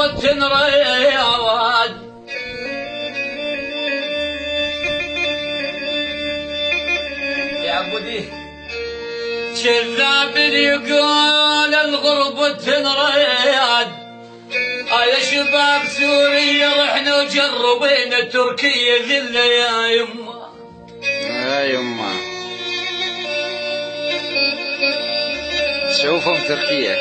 الغربة رياض يا عبودي كذاب يقول الغربة رياض يا شباب سوريا رحنا وجربينا تركيا ذلة يا يما يا يما شوفهم تركيا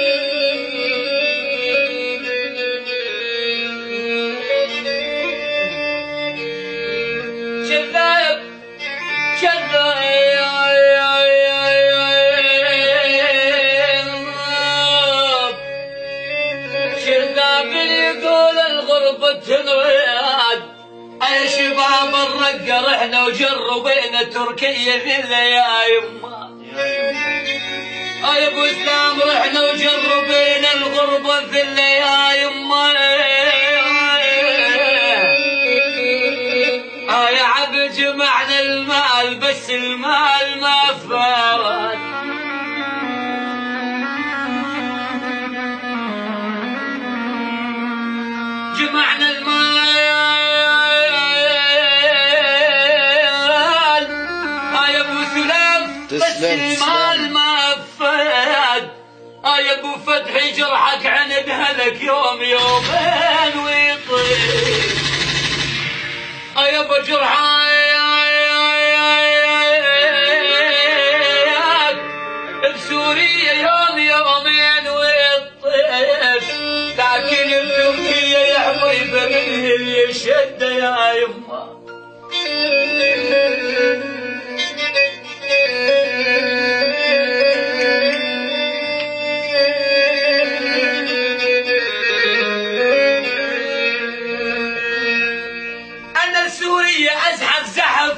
كذاب كذاب كذاب يقول الغربة رياض يا شباب الرقة رحنا وجربينا تركيا ذلة يا يما يا ابو اسلام رحنا وجربينا الغربة ذلة يا يما يا عبد جمعنا المال بس المال ما فات جمعنا المال يا ابو سلام بس المال ما فات يا ابو فتحي جرحك عند هلك يوم يومين ويطير يا ابو جرحك بسوريا يوم يومين ويطير لكن بتركيا يا حبيبه منه اللي يشد يا يما أنا سوريا أزحف زحف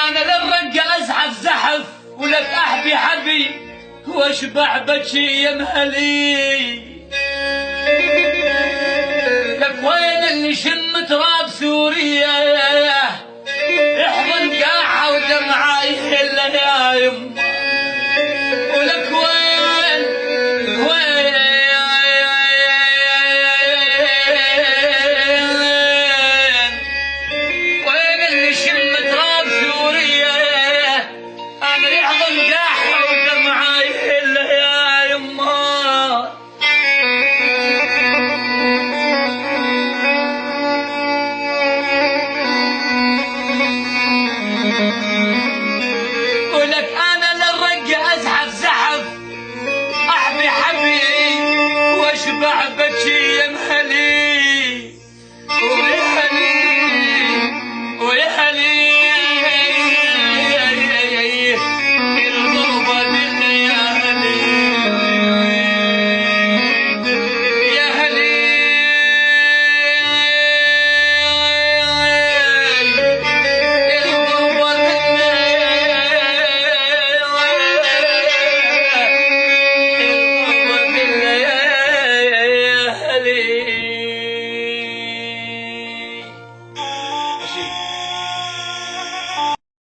أنا للرقة أزحف زحف ولك أحبي حبي واشبع بجي يا مهلي لك وين اللي شم تراب سوريا احضن قاحة ودمعاي إلا يا يما ولك وين اللي شم تراب سوريا انا يحضن قاحة ودمعاي إلا يا يما ولك انا للرقة ازحف زحف احبي حبي واشبع بجي يا مهلي ويحلي الغربة بالليالي يا هلي الغربة بالليالي